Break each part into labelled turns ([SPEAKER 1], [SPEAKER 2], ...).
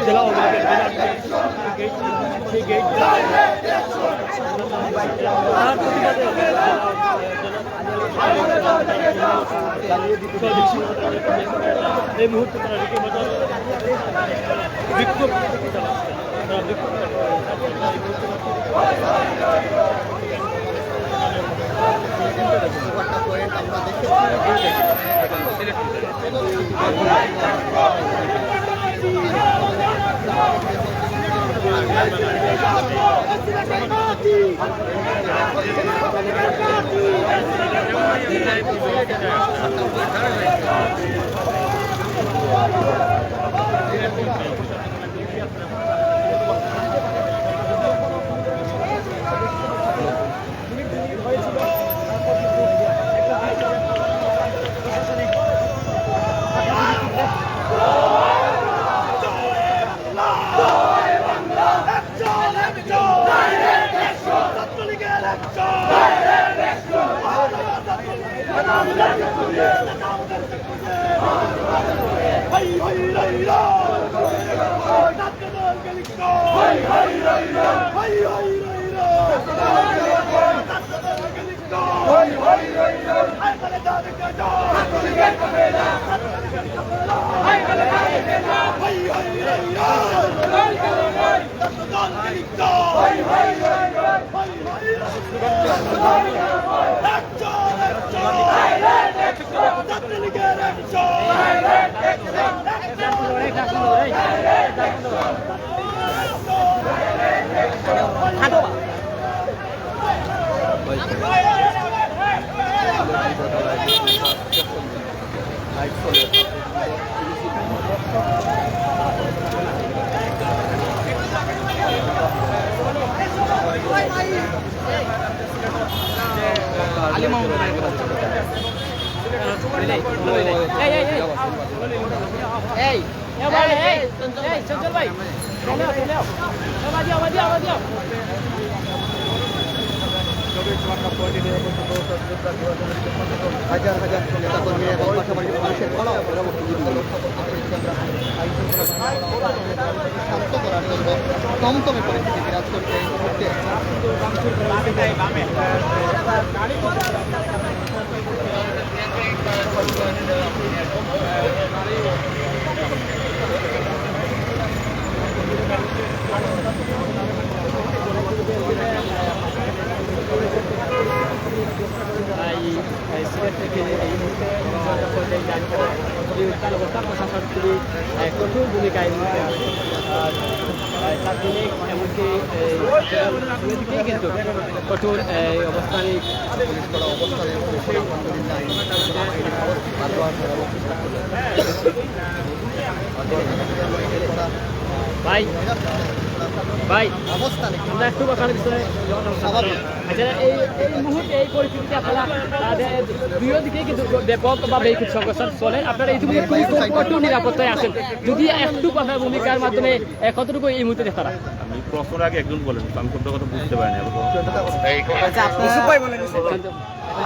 [SPEAKER 1] জেলা এই মুহূর্তে তারা রীতিমতো বিক্ষোভ চালাচ্ছে। তারা বিক্ষোভ
[SPEAKER 2] হাজার হাজার নেতাকর্মী এবং পাশাপাশি পুলিশের কড়া পরবর্তী লক্ষ্য করতে আমরা শান্ত করার জন্য দমদমে পরিস্থিতি বিরাজ করছে এই মুহূর্তে।
[SPEAKER 1] সিলেট থেকে এই মুহূর্তে অবস্থা প্রশাসন খুবই কঠোর ভূমিকা এই মুহূর্তে আছে। ছাত্রলীগ এমনকি কিন্তু কঠোর অবস্থানে ভাই ভাই আমরা একটু বাঁকানোর বিষয়ে আচ্ছা এই মুহূর্তে এই পরিস্থিতিতে আপনারা দুই দিকে কিন্তু ব্যাপক বা বেকুব সংঘর্ষ চলে। আপনারা ইতিমধ্যে খুবই কঠোর নিরাপত্তায় আছেন, যদি একটু আপনার ভূমিকার মাধ্যমে কতটুকু এই মুহূর্তে তারা
[SPEAKER 3] আমি প্রশ্নের আগে একজন বলেন আমি সব কথা বুঝতে পারি না।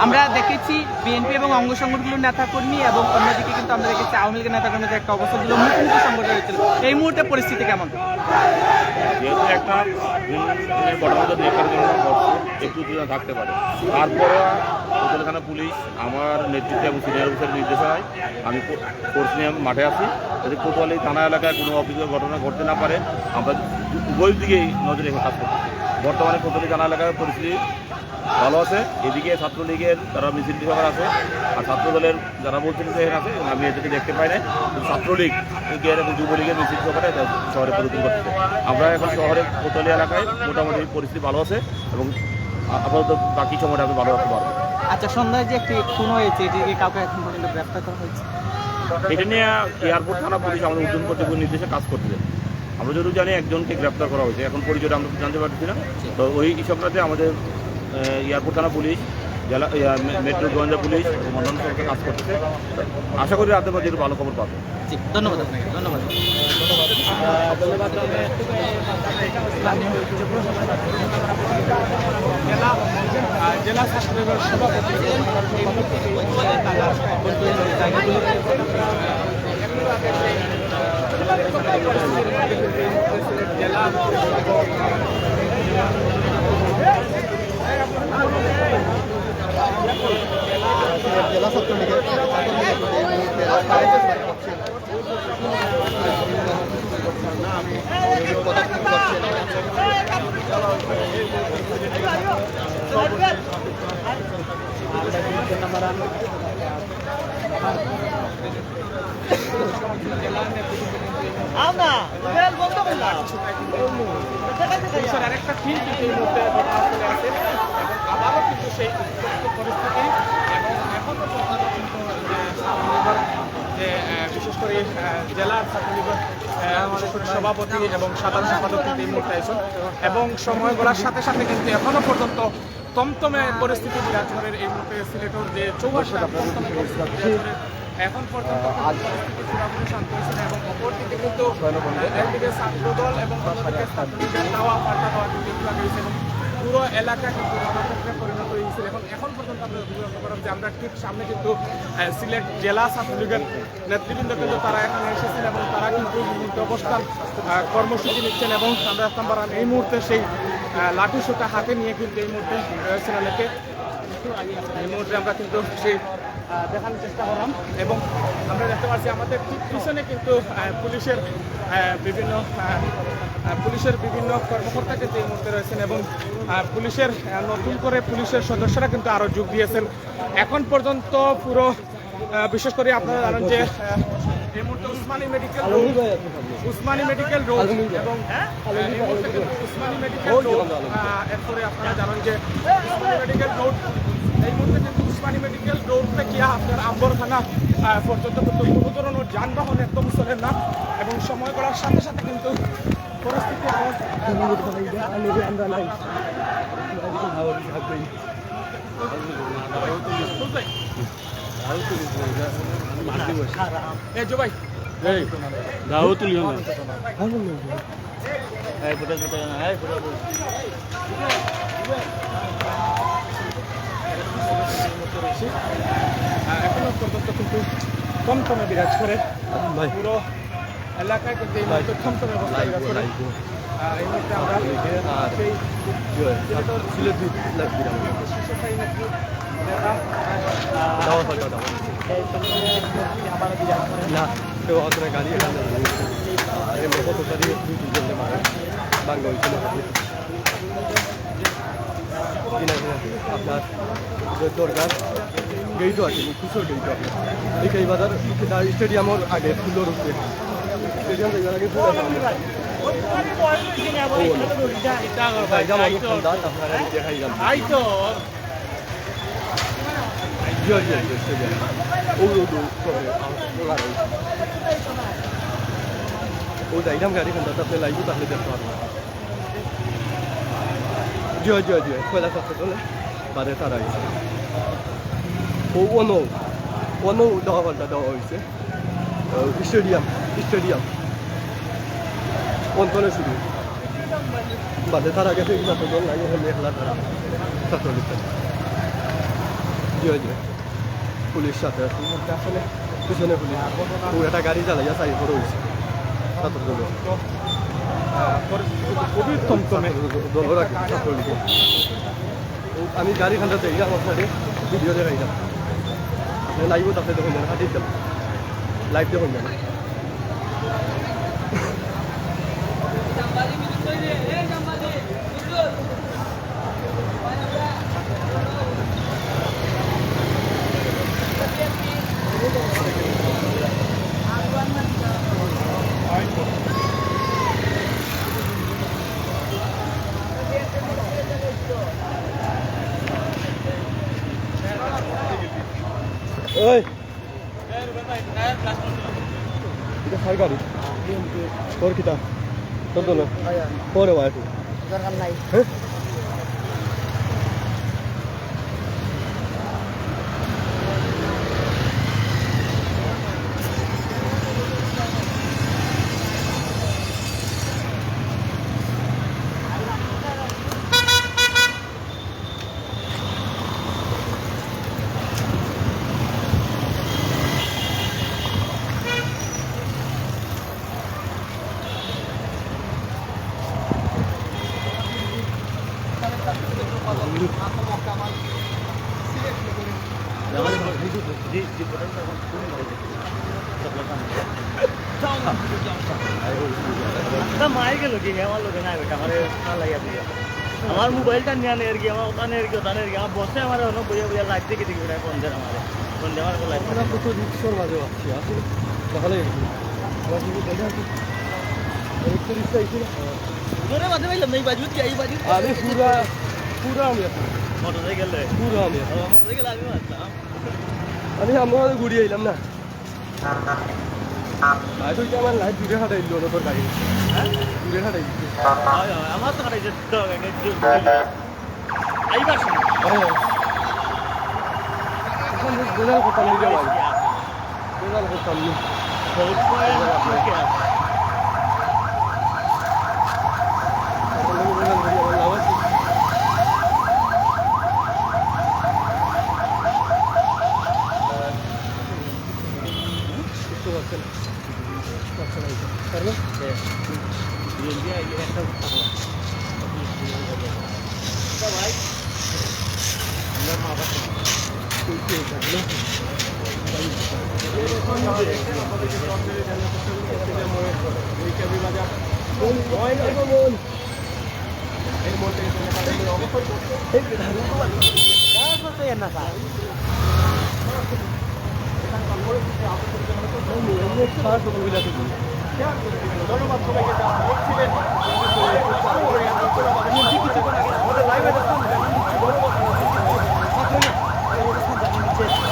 [SPEAKER 4] আমরা দেখেছি বিএনপি এবং অঙ্গ সংগঠনগুলোর নেতাকর্মী এবং অন্যদিকে কিন্তু আমরা দেখেছি আওয়ামী লীগের নেতাকর্মীদের একটা অবস্থা ছিল, মুখোমুখি সংগঠন হয়েছিল। এই মুহূর্তে পরিস্থিতি কেমন?
[SPEAKER 3] যেহেতু একটা ঘটনা একটু উত্তেজনা থাকতে পারে, তারপরে কোতোয়ালি থানা পুলিশ আমার নেতৃত্বে এবং সিনিয়র অফিসারের নির্দেশনায় আমি ফোর্স নিয়ে মাঠে আসি, যদি কোতোয়ালি থানা এলাকায় কোনো অপ্রীতিকর ঘটনা ঘটতে না পারে আমরা উভয় দিকেই নজরে রেখে কাজ করছি। বর্তমানে কোতোয়ালি থানা এলাকায় পরিস্থিতি ভালো আছে। এদিকে ছাত্রলীগের যারা মিছিল বিভাগ আছে আর ছাত্রদলের যারা বলছেন এখানে আছে, আমি এদেরকে দেখতে পাই না। ছাত্রলীগ এবং যুবলীগের মিছিল বিভাগে শহরে পরিবর্তন করতেছে। আমরা এখন শহরের কোতোয়ালি এলাকায় মোটামুটি পরিস্থিতি ভালো আছে এবং আপাতত বাকি সময়টা আমি ভালো রাখতে পারবো।
[SPEAKER 4] আচ্ছা, সন্ধ্যায় যে একটি খুন হয়েছে, এটিকে কাউকে এখন পর্যন্ত গ্রেফতার করা হয়েছে?
[SPEAKER 3] এটা নিয়ে এয়ারপোর্ট থানা পুলিশ আমাদের উদ্যম কর্তৃপক্ষের নির্দেশে কাজ করতেছে। আমরা যদি জানি একজনকে গ্রেফতার করা হয়েছে, এখন পরিচয়টা আমরা জানতে পারছি না। তো ওই সংক্রান্তে আমাদের এয়ারপোর্ট থানা পুলিশ, জেলা মেট্রো গোয়েন্দা পুলিশ মন্ডল সরকার কাজ করতেছে। আশা করি রাতে বাজে ভালো খবর পাবে।
[SPEAKER 4] ধন্যবাদ আপনাকে। ধন্যবাদ।
[SPEAKER 1] জেলা ছাত্রলীগের সভাপতি
[SPEAKER 4] অভ্যন্তরীণ জায়গাগুলো জেলা
[SPEAKER 2] জেলা ছাত্রলীগের রাস্তায় করছেন পদক্ষেপ করছেন
[SPEAKER 4] পুলিশের আরেকটা টিম কিন্তু এই মুহূর্তে ঘটনাস্থলে আছে এবং আবারও কিন্তু সেই উত্তপ্ত পরিস্থিতি এবং এখন পর্যন্ত কিন্তু ছাত্রলীগের যে বিশেষ করে জেলার ছাত্রলীগের আমাদের সভাপতি এবং সাধারণ সম্পাদক কিন্তু এই মুহূর্তে আছেন এবং সময় গড়ার সাথে সাথে কিন্তু এখনো পর্যন্ত তমতমে পরিস্থিতি বিরাজ করে এই মুহূর্তে সিলেটের যে চৌবাসা তমতমে পরিস্থিতি বিরাজ করে এখন পর্যন্ত পরিস্থিতি পুরোপুরি শান্ত হয়েছে না এবং অপরদিকে কিন্তু একদিকে ছাত্রদল এবং অন্যদিকে ছাত্রলীগের দেওয়া পাল্টা দেওয়া কিন্তু এগুলো গেছে এবং পুরো এলাকা কিন্তু রণক্ষেত্রে পরিণত হয়েছে এখন পর্যন্ত আমরা অভিযোগ করাম যে আমরা ঠিক সামনে কিন্তু সিলেট জেলা ছাত্রলীগের নেতৃবৃন্দ কিন্তু তারা এখানে এসেছেন এবং তারা কিন্তু মুহূর্তে অবস্থান কর্মসূচি নিচ্ছেন এবং আমরা এই মুহূর্তে সেই লাঠি সোটা হাতে নিয়ে কিন্তু এই মুহূর্তে সিনেমাকে এই মুহূর্তে আমরা কিন্তু সেই দেখানোর চেষ্টা করলাম এবং আমরা দেখতে পাচ্ছি আমাদের ঠিক পিছনে কিন্তু পুলিশের বিভিন্ন কর্মকর্তা কিন্তু এই মুহূর্তে রয়েছেন এবং পুলিশের নতুন করে পুলিশের সদস্যরা কিন্তু আরও যোগ দিয়েছেন এখন পর্যন্ত পুরো বিশেষ করে আপনারা জানেন যে এই মুহূর্তে উসমানী মেডিকেল রোড এবং এই মুহূর্তে কিন্তু উসমানী মেডিকেল রোড এরপরে আপনারা জানেন যে উসমানী মেডিকেল রোড এই মুহূর্তে কিন্তু উসমানী মেডিকেল রোড থেকে আপনার আম্বরখানা পর্যন্ত কিন্তু কোনো ধরনের যানবাহন একদম চলে না এবং সময় করার সাথে সাথে কিন্তু পরিস্থিতি এখনো পর্যন্ত কিন্তু থমথমে বিরাজ করে পুরো এলাকায় কিন্তু এই মুহূর্তে থমথমে অবস্থা বিরাজ করে এই মুহূর্তে আমরা সেই
[SPEAKER 2] আপনার দরকার গেইটও আছে খুচর গেইট আছে এই বাজার স্টেডিয়ামের আগে ফুলের উপরে স্টেডিয়াম যাওয়ার আগে ফুল আছে আপনারা দেখাই যান ও যাইলাম গাড়ি খান আপনি লাইব তাহলে দেখতে পারবেন জয় জয় জয় কয়লা থাকতে চলে বাদে তারা আইছে ও অনো দেওয়া পাল্টা দেওয়া হয়েছে স্টেডিয়াম অন্তনে শুরু বাদে তারা গেছে এগুলো তো দল লাগে হলে খেলা তারা ছাত্রলীগ জয় জয় পুলিশ সাথে আসলে পিছনে পুলিশ ও একটা গাড়ি চালাইয়া চাই করে হয়েছে ছাত্রদল
[SPEAKER 4] খুবই থমথমে
[SPEAKER 2] দল রাখি ছাত্রলীগে আমি গাড়ি খানটা দেখলাম আপনাদের ভিডিও দেখাইলাম আপনি লাইভও তাতে দেখুন যান হাঁটিয়ে যান লাইভ দেখুন যান ওই এটা খাই গাড়ি তোর কিতা তোর দল পরে বা একটু
[SPEAKER 1] দরকার নাই
[SPEAKER 2] হ্যাঁ
[SPEAKER 1] মায়ের গেল কি আমার লোকে না আমার লাগিয়া দিয়ে আমার মোবাইলটা নিয়ে আনে আর কি আমার ওখানে আর কি আমার বসে আমার অনেক বইয়া বইয়া লাইট দেখে দেখি বন্ধের আমার বন্ধে আমার লাইট
[SPEAKER 2] আমরা কত রিক্সর মাঝে আছি আসলে তাহলে আমার যদি দেখা রিক্সা এসেছিল
[SPEAKER 1] মনে মাঝে পাইলাম না এই বাজু কি এই বাজু
[SPEAKER 2] আমি পুরা আমি আছি
[SPEAKER 1] মোটরসাইকেল রে
[SPEAKER 2] পুরা আমি
[SPEAKER 1] মোটরসাইকেল আমি মারতাম
[SPEAKER 2] আমরা ঘুরিয়ে এলাম না লাইট হইতে আমার লাইট দূরে হাঁটাই দিল তোর গাড়ি দূরে হাঁটাই দিচ্ছে
[SPEAKER 1] আমার তো কাটাইছে এইবার
[SPEAKER 2] বেজাল করতাম নিজে ভাই বেজাল করতাম নি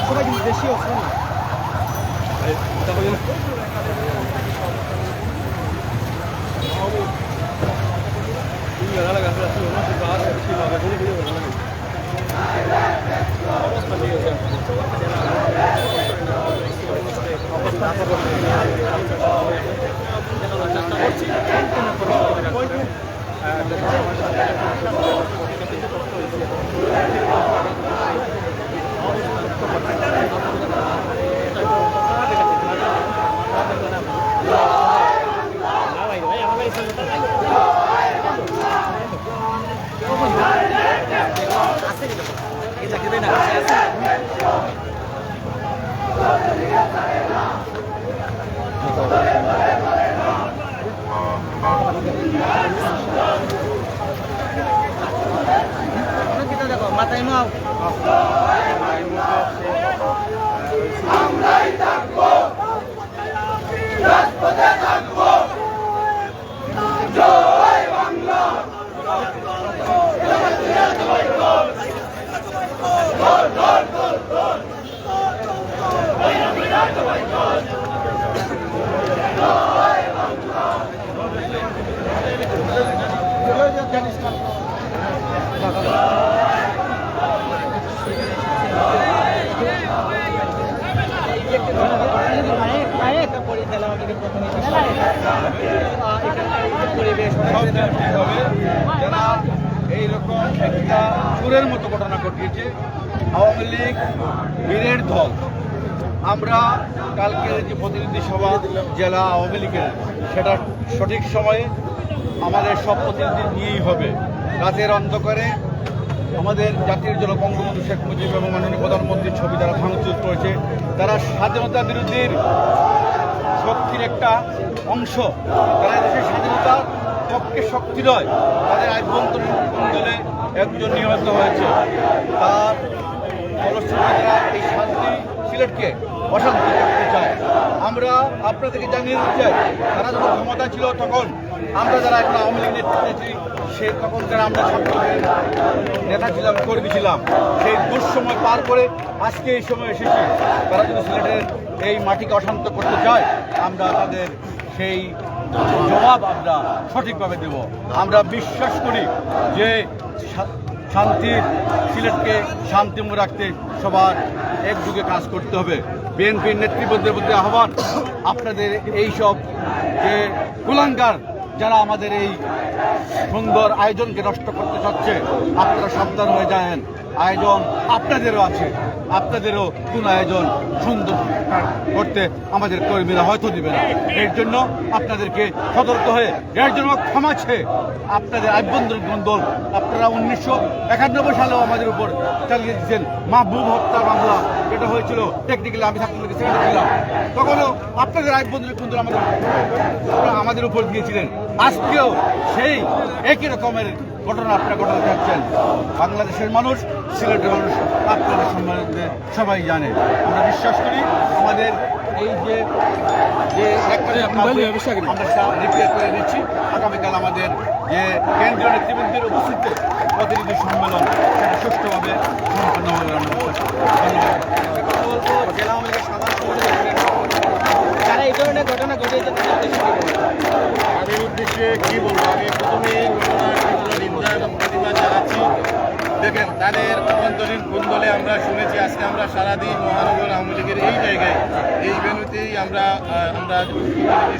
[SPEAKER 2] সবাই কিন্তু বেশি আছে না মাথায় নাও আমরাই থাকবো রাজপথে থাকবো জয় বাংলা
[SPEAKER 5] যারা এইরকম একটা চোরের মতো ঘটনা ঘটিয়েছে আওয়ামী লীগ বীরের দল। আমরা কালকের যে প্রতিনিধি সভা জেলা আওয়ামী লীগের সেটা সঠিক সময়ে আমাদের সব প্রতিনিধি নিয়েই হবে। রাতের অন্ধকারে আমাদের জাতির জনক বঙ্গবন্ধু শেখ মুজিব এবং মাননীয় প্রধানমন্ত্রীর ছবি যারা ভাঙচুর করেছে, তারা স্বাধীনতা বিরোধীর শক্তির একটা অংশ। তারা দেশের স্বাধীনতার পক্ষে শক্তি নয়, তাদের আভ্যন্তরীণ আন্দোলনে একজন নিহত হয়েছে। তার ফলশ্রুতিতে তারা এই শান্তি সিলেটকে অশান্তি করতে চায়। আমরা আপনাদেরকে জানিয়ে দিতে চাই, তারা যখন ক্ষমতা ছিল তখন আমরা যারা এখন আওয়ামী লীগ নেতৃত্বে সে তখন যারা আমরা ছাত্রদের নেতা ছিলাম, কর্মী ছিলাম, সেই দুঃসময় পার করে আজকে এই সময় এসেছি। তারা যদি সিলেটের এই মাটিকে অশান্ত করতে চায়, আমরা তাদের সেই জবাব আমরা সঠিকভাবে দেব। আমরা বিশ্বাস করি যে শান্তির সিলেটকে শান্তিময় রাখতে সবার একযোগে কাজ করতে হবে। বিএনপির নেতৃবৃন্দের মধ্যে আহ্বান, আপনাদের এইসব যে কুলাঙ্গার যারা আমাদের এই সুন্দর আয়োজনকে নষ্ট করতে চাচ্ছে, আপনারা সাবধান হয়ে যান। আয়োজন আপনাদেরও আছে, আপনাদেরও কোন আয়োজন সুন্দর করতে আমাদের কর্মীরা হয়তো দিবে না। এর জন্য আপনাদেরকে সতর্ক হয়ে এর জন্য ক্ষমা চেয়ে আপনাদের আভ্যন্তরীণ দ্বন্দ্ব, আপনারা 1991 সালেও আমাদের উপর চালিয়ে দিচ্ছেন মাহবুব হত্যা মামলা, হচ্ছিল, টেকনিক্যালি আমি ছাত্রলীগের সেক্রেটারি ছিলাম, তখনও আপনাদের আইন বন্ধু আমাদের উপর দিয়েছিলেন। আজকেও সেই একই রকমের ঘটনা আপনারা ঘটনা থাকছেন। বাংলাদেশের মানুষ, সিলেটের মানুষ আপনাদের সম্বন্ধে সবাই জানে। আমরা বিশ্বাস করি আমাদের এই যে আমরা রিপেয়ার করে দিচ্ছি, আগামীকাল আমাদের যে কেন্দ্রীয় নেতৃবৃন্দের উপস্থিতিতে প্রতিনিধি সম্মেলন সেটা সুষ্ঠুভাবে সম্পন্ন হবে।
[SPEAKER 1] যারা এই ধরনের ঘটনা ঘটিয়েছে
[SPEAKER 3] তাদের উদ্দেশ্যে কি বলবো, আমি প্রথমেই ঘটনার নিন্দা এবং প্রতিবাদ জানাচ্ছি। দেখেন, তাদের অভ্যন্তরীণ কুন্দলে আমরা শুনেছি। আজকে আমরা সারাদিন মহানগর আওয়ামী লীগের এই জায়গায়, এই ভেন্যুতেই আমরা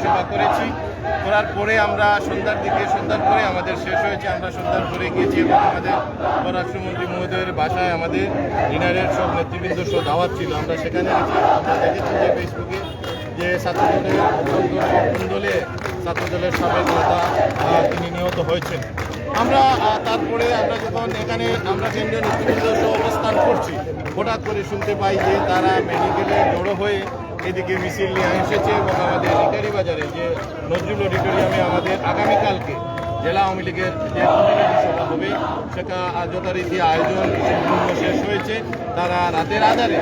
[SPEAKER 3] সভা করেছি। করার পরে আমরা সন্ধ্যার পরে আমাদের শেষ হয়েছে। আমরা সন্ধ্যার পরে গিয়েছি এবং আমাদের পররাষ্ট্রমন্ত্রী মহোদয়ের বাসায় আমাদের ডিনারের সব নেতৃবৃন্দ সব দাওয়াত ছিল। আমরা সেখানে আমরা দেখেছি যে ফেসবুকে যে ছাত্রদলের কুন্দলে ছাত্রদলের সাবেক নেতা তিনি নিহত হয়েছেন। তারপরে আমরা যখন এখানে আমরা কেন্দ্রীয় নেতৃবৃন্দ সহ অবস্থান করছি, হঠাৎ করে শুনতে পাই যে তারা মেডিকেলে জড়ো হয়ে এদিকে মিছিল নিয়ে এসেছে এবং আমাদের ইটারি বাজারে যে নজরুল অডিটোরিয়ামে আমাদের আগামীকালকে জেলা আওয়ামী লীগের যে প্রতিনিধি সভা হবে সেটা যথারীতি আয়োজন সম্পূর্ণ শেষ হয়েছে। তারা রাতের আধারে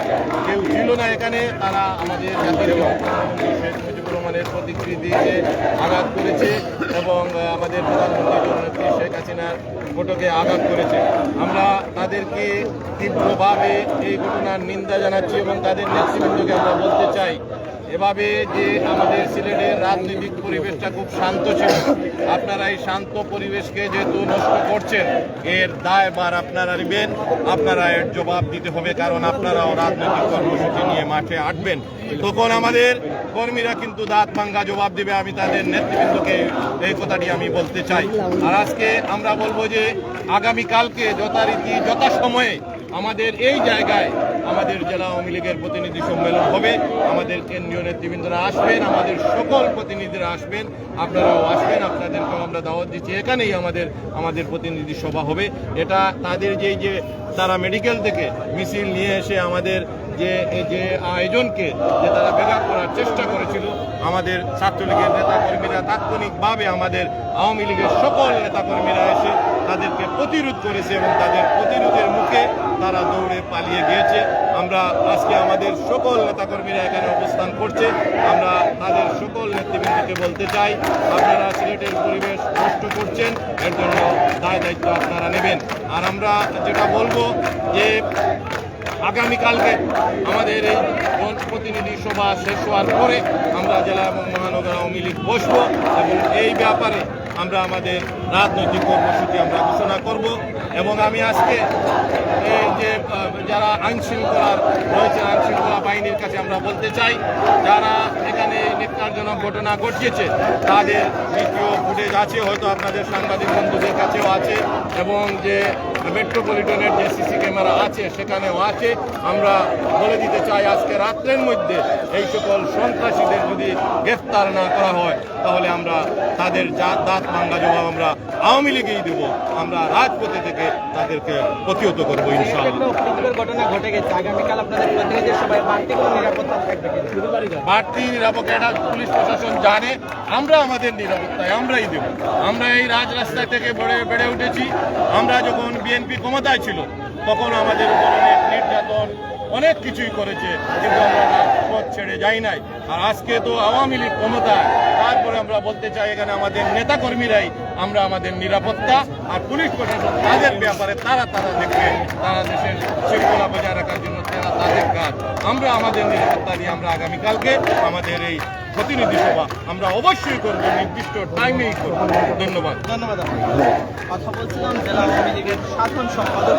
[SPEAKER 3] কেউ ছিল না এখানে, তারা আমাদের জাতির প্রধানমন্ত্রী শেখ মুজিবুর রহমানের প্রতিকৃতিতে আঘাত করেছে এবং আমাদের প্রধানমন্ত্রী জননেত্রী শেখ হাসিনার ফটোকে আঘাত করেছে। আমরা তাদেরকে তীব্রভাবে এই ঘটনার নিন্দা জানাচ্ছি এবং তাদের নেতৃবৃন্দকে আমরা বলতে চাই, এভাবে যে আমাদের সিলেটের রাজনৈতিক পরিবেশটা খুব শান্ত ছিল, আপনারা এই শান্ত পরিবেশকে যেহেতু নষ্ট করছেন, এর দায়ভার আপনারা নেবেন, আপনারা এর জবাব দিতে হবে। কারণ আপনারাও রাজনৈতিক কর্মসূচি নিয়ে মাঠে আসবেন, তখন আমাদের কর্মীরা কিন্তু দাঁত ভাঙ্গা জবাব দেবে। আমি তাদের নেতৃবৃন্দকে এই কথাটি আমি বলতে চাই। আর আজকে আমরা বলবো যে আগামীকালকে যথারীতি যথাসময়ে আমাদের এই জায়গায় আমাদের জেলা আওয়ামী লীগের প্রতিনিধি সম্মেলন হবে। আমাদের কেন্দ্রীয় নেতৃবৃন্দরা আসবেন, আমাদের সকল প্রতিনিধিরা আসবেন, আপনারাও আসবেন, আপনাদেরকেও আমরা দাওয়াত দিচ্ছি। এখানেই আমাদের প্রতিনিধি সভা হবে। এটা তাদের যে তারা মেডিকেল থেকে মিছিল নিয়ে এসে আমাদের যে আয়োজনকে যে তারা ব্যাঘাত করার চেষ্টা করেছিল, আমাদের ছাত্রলীগের নেতাকর্মীরা তাৎক্ষণিকভাবে আমাদের আওয়ামী লীগের সকল নেতাকর্মীরা এসে তাদেরকে প্রতিরোধ করেছে এবং তাদের প্রতিরোধের মুখে তারা দৌড়ে পালিয়ে গিয়েছে। আমরা আজকে আমাদের সকল নেতাকর্মীরা এখানে অবস্থান করছে। আমরা তাদের সকল নেতৃবৃন্দকে বলতে চাই, আপনারা সিলেটের পরিবেশ নষ্ট করছেন, এর জন্য দায়িত্ব আপনারা নেবেন। আর আমরা যেটা বলবো যে আগামীকালকে আমাদের এই প্রতিনিধি সভা শেষ হওয়ার পরে আমরা জেলা এবং মহানগর আওয়ামী লীগ বসবো এবং এই ব্যাপারে আমরা আমাদের রাজনৈতিক কর্মসূচি আমরা ঘোষণা করব। এবং আমি আজকে এই যে যারা আইনশৃঙ্খলার রয়েছে, আইনশৃঙ্খলা বাহিনীর কাছে আমরা বলতে চাই, যারা এখানে নেককারজনক ঘটনা ঘটিয়েছে তাদের ভিডিও ফুটেজ আছে, হয়তো আপনাদের সাংবাদিক বন্ধুদের কাছেও আছে, এবং যে মেট্রোপলিটনের যে সিসি ক্যামেরা আছে সেখানেও আছে। আমরা বলে দিতে চাই, আজকে রাত্রের মধ্যে এই সকল সন্ত্রাসীদের যদি গ্রেফতার না করা হয় তাহলে আমরা তাদের দাঁত ভাঙ্গা জবাব আমরা আওয়ামী লীগেই দেবো। আমরা রাজপথে থেকে তাদেরকে প্রতিহত করবো ইনশাআল্লাহ।
[SPEAKER 1] ঘটনা ঘটে গেছে, আগামীকাল আপনাদের প্রতিনিধির সবাই বাড়তি কোনো নিরাপত্তা থাকবে?
[SPEAKER 3] বাড়তি নিরাপত্তা এটা পুলিশ প্রশাসন জানে, আমরা আমাদের নিরাপত্তায় আমরাই দেব। আমরা এই রাজরাস্তায় থেকে বেড়ে উঠেছি। আমরা যখন বিএনপি ক্ষমতায় ছিল তখন আমাদের উপর অনেক নির্যাতন, অনেক কিছুই করেছে, কিন্তু আমরা রাজপথ ছেড়ে যাই নাই। আর আজকে তো আওয়ামী লীগ ক্ষমতায়, তারপরে আমরা বলতে চাই এখানে আমাদের নেতাকর্মীরাই আমরা আমাদের নিরাপত্তা, আর পুলিশ প্রশাসন তাদের ব্যাপারে তারা দেখবে, তারা দেশের শৃঙ্খলা বজায় রাখার জন্য তাদের কাজ। আমরা আমাদের নিরাপত্তা নিয়ে আমরা আগামীকালকে আমাদের এই প্রতিনিধি সভা আমরা অবশ্যই করবো, নির্দিষ্ট টাইমেই করবো। ধন্যবাদ।
[SPEAKER 1] কথা বলছিলাম জেলা আওয়ামী লীগের সাধারণ সম্পাদক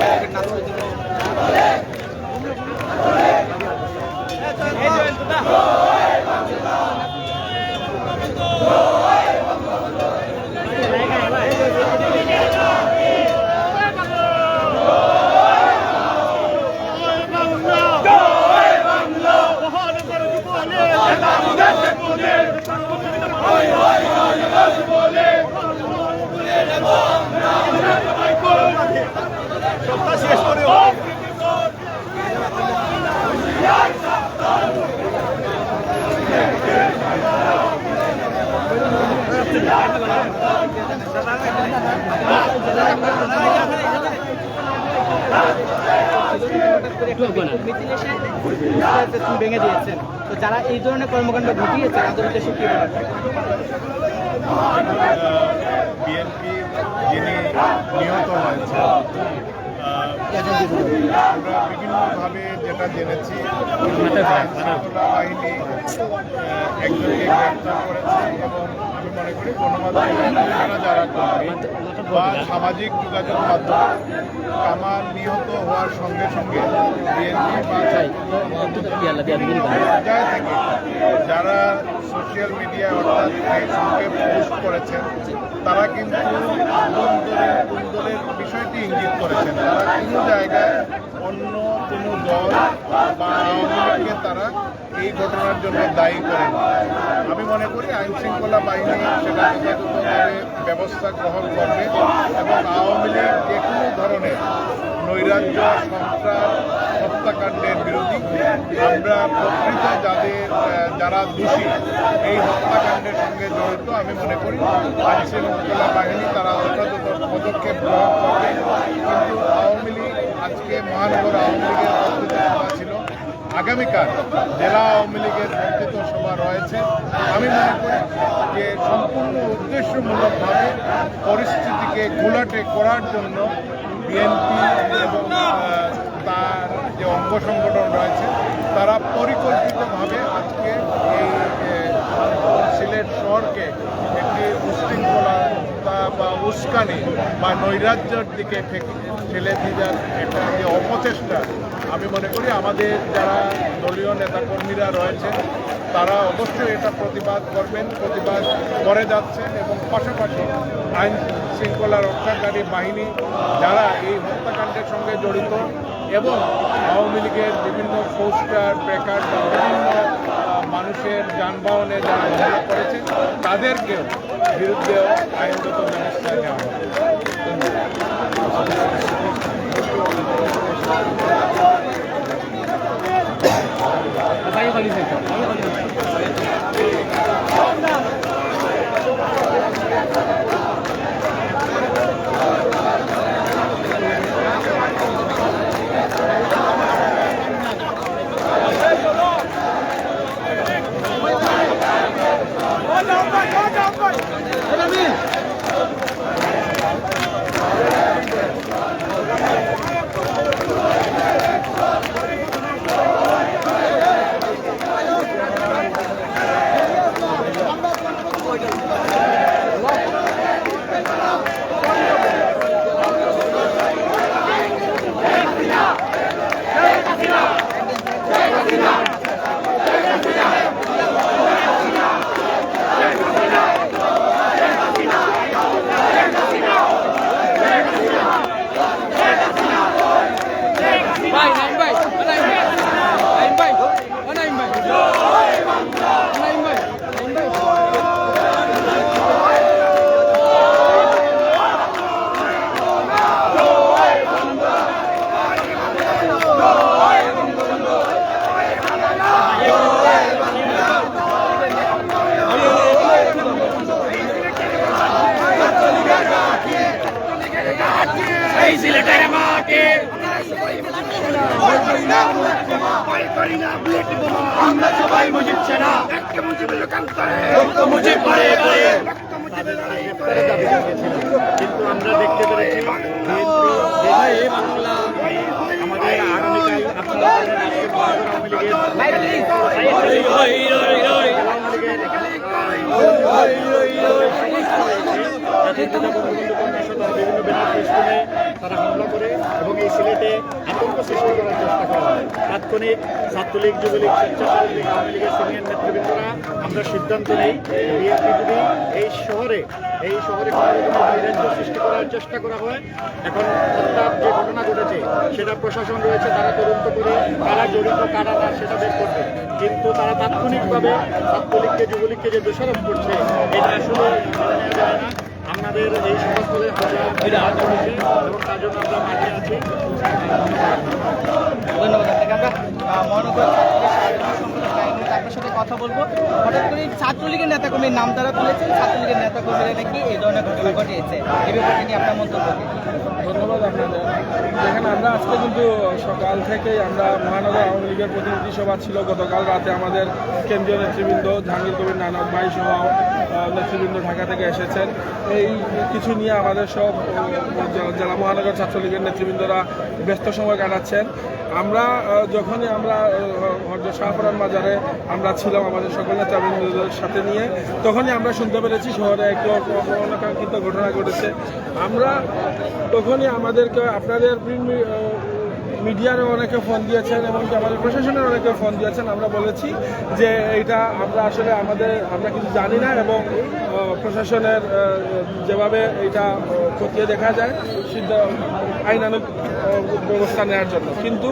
[SPEAKER 2] শেষ করে
[SPEAKER 1] মিছিল এসে তুমি ভেঙে দিয়েছেন, তো যারা এই ধরনের কর্মকাণ্ড ঘটিয়েছে তাদের উদ্দেশ্যে কি বলার?
[SPEAKER 6] বিএনপি যিনি নিহত হয়েছে, আমরা বিভিন্নভাবে যেটা জেনেছি আইনশৃঙ্খলা বাহিনী একজনকে গ্রেপ্তার করেছে এবং আমি মনে করি গণমাধ্যমে যারা কর্মী বা সামাজিক যোগাযোগ মাধ্যমে কামাল নিহত হওয়ার সঙ্গে সঙ্গে বিএনপি বা পর্যায় থেকে যারা সোশ্যাল মিডিয়া অর্থাৎ ফেসবুকে পোস্ট করেছেন তারা কিন্তু কুন্দলের বিষয়টি ইঙ্গিত করেছেন। তারা কোনো জায়গায় অন্য কোনো দল বা আওয়ামী লীগকে তারা এই ঘটনার জন্য দায়ী করেন। আমি মনে করি আইনশৃঙ্খলা বাহিনী সেটা যথাযথভাবে ব্যবস্থা গ্রহণ করবে এবং আওয়ামী লীগ যে কোনো ধরনের নৈরাজ্য সন্ত্রাস হত্যাকাণ্ডের বিরোধী আমরা প্রকৃত যারা দোষী এই হত্যাকাণ্ডের সঙ্গে জড়িত আমি মনে করি আইনশৃঙ্খলা বাহিনী তারা যথাযথ পদক্ষেপ গ্রহণ করবে। কিন্তু আওয়ামী লীগ আজকে মহানগর আওয়ামী লীগের বক্তৃতা সভা ছিল, আগামীকাল জেলা আওয়ামী লীগের বক্তৃতা সভা রয়েছে। আমি মনে করি যে সম্পূর্ণ উদ্দেশ্যমূলকভাবে পরিস্থিতিকে ঘোলাটে করার জন্য বিএনপি এবং তার যে অঙ্গ সংগঠন রয়েছে তারা পরিকল্পিতভাবে আজকে এই সিলেট শহরকে একটি উশৃঙ্খলতা বা উস্কানি বা নৈরাজ্যের দিকে ঠেলে দেওয়ার একটা যে অপচেষ্টা, আমি মনে করি আমাদের যারা দলীয় নেতাকর্মীরা রয়েছেন তারা অবশ্যই এটা প্রতিবাদ করবেন, প্রতিবাদ করে যাচ্ছেন এবং পাশাপাশি আইন শৃঙ্খলা রক্ষাকারী বাহিনী যারা এই হত্যাকাণ্ডের সঙ্গে জড়িত এবং আওয়ামী লীগের বিভিন্ন পোস্টার প্লেকার্ড বা বিভিন্ন মানুষের যানবাহনে যারা হামলা করেছে তাদেরকেও বিরুদ্ধেও আইনগত ব্যবস্থা নেওয়া হবে।
[SPEAKER 7] আমরা সবাই মুজিব সেনা, একটা মুজিবের লোকান্তরে রক্ত মুজিব পড়ে পড়ে
[SPEAKER 3] কিন্তু আমরা দেখতে পেরেছি বাংলা আমাদের আগামীকাল আপনারা আওয়ামী লীগের তারা হামলা করে এবং এই সিলেটে আতঙ্ক সৃষ্টি করার চেষ্টা করা হয়। তাৎক্ষণিক ছাত্রলীগ, যুবলীগ, স্বেচ্ছাসেবক লীগ, আওয়ামী লীগের সিনিয়র নেতৃবৃন্দরা আমরা সিদ্ধান্ত নেই বিএনপি যদি এই শহরে নৈরাজ্য সৃষ্টি করার চেষ্টা করা হয়, এখন হত্যার যে ঘটনা ঘটেছে সেটা প্রশাসন রয়েছে, তারা তদন্ত করে কারা জড়িত কারা না সেটা বের করবে। কিন্তু তারা তাৎক্ষণিকভাবে ছাত্রলীগকে, যুবলীগকে যে দোষারোপ করছে এটা আসলে নেওয়া যায় না। আমাদের এই সমাজস্থলে এবং তার জন্য আমরা মাঠে আছি।
[SPEAKER 1] ধন্যবাদ আপনাকে। আমরা মহানগর
[SPEAKER 8] আপনার সাথে কথা বলবো। হঠাৎ করে ছাত্রলীগের নেতাকর্মীর নাম তারা তুলেছেন, ছাত্রলীগের নেতাকর্মীরা নাকি এই ধরনের ঘটনা ঘটিয়েছে, এই ব্যাপারটি নিয়ে আপনার মন্তব্য কি?
[SPEAKER 9] ধন্যবাদ আপনাদের। দেখেন, আমরা আজকে কিন্তু সকাল থেকেই আমরা মহানগর আওয়ামী লীগের প্রতিনিধি সভা ছিল গতকাল রাতে, আমাদের কেন্দ্রীয় নেতৃবৃন্দ জাহাঙ্গীর কবির নানক ভাই সহ নেতৃবৃন্দ ঢাকা থেকে এসেছেন। এই কিছু নিয়ে আমাদের সব জেলা মহানগর ছাত্রলীগের নেতৃবৃন্দরা ব্যস্ত সময় কাটাচ্ছেন। আমরা যখনই আমরা শাহপুরান বাজারে আমরা ছিলাম আমাদের সকল নেতৃবৃন্দদের সাথে নিয়ে, তখনই আমরা শুনতে পেরেছি শহরে একটি অনাকাঙ্ক্ষিত ঘটনা ঘটেছে। আমরা তখনই আমাদেরকে আপনাদের মিডিয়ারও অনেকে ফোন দিয়েছেন, এমনকি আমাদের প্রশাসনের অনেকে ফোন দিয়েছেন। আমরা বলেছি যে এইটা আমরা আসলে আমরা কিছু জানি না, এবং প্রশাসনের যেভাবে এইটা খতিয়ে দেখা যায় আইনানুগ ব্যবস্থা নেওয়ার জন্য। কিন্তু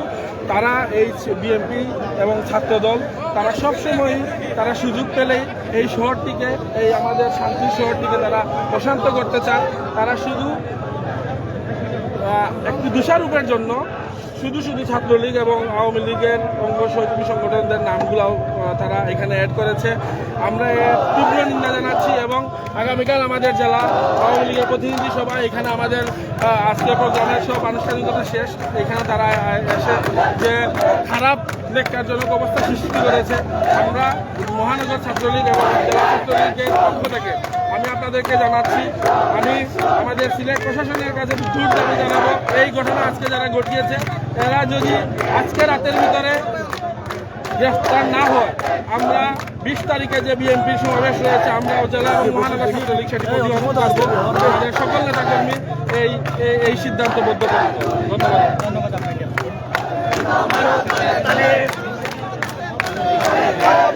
[SPEAKER 9] তারা এই বিএনপি এবং ছাত্রদল তারা সবসময়ই তারা সুযোগ পেলেই এই শহরটিকে, এই আমাদের শান্তির শহরটিকে তারা অশান্ত করতে চান। তারা শুধু একটি দোষারোপের জন্য শুধু ছাত্রলীগ এবং আওয়ামী লীগের অঙ্গ সহযোগী সংগঠনদের নামগুলাও তারা এখানে অ্যাড করেছে। আমরা এর তীব্র নিন্দা জানাচ্ছি, এবং আগামীকাল আমাদের জেলা আওয়ামী লীগের প্রতিনিধি সভা এখানে আমাদের আজকে প্রোগ্রামের সব আনুষ্ঠানিকতা শেষ। এখানে তারা এসে যে খারাপ ন্যাক্কারজনক অবস্থা সৃষ্টি করেছে, আমরা মহানগর ছাত্রলীগ এবং জেলা ছাত্রলীগের পক্ষ থেকে আমি আপনাদেরকে জানাচ্ছি, আমি আমাদের সিলেট প্রশাসনের কাছে জোর দাবি জানাবো, এই ঘটনা আজকে যারা ঘটিয়েছে এরা যদি আজকে রাতের ভিতরে গ্রেফতার না হয়, আমরা 20 তারিখে যে বিএনপির সমাবেশ রয়েছে আমরা জেলা এবং মহানগর ছাত্রলীগ সেটি প্রতিহত করবো। আমাদের সকল নেতাকর্মী এই সিদ্ধান্তবদ্ধ করব। ধন্যবাদ।
[SPEAKER 8] ধন্যবাদ আপনাকে।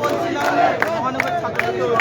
[SPEAKER 8] বলছিলাম মহানগর ছাত্রলীগের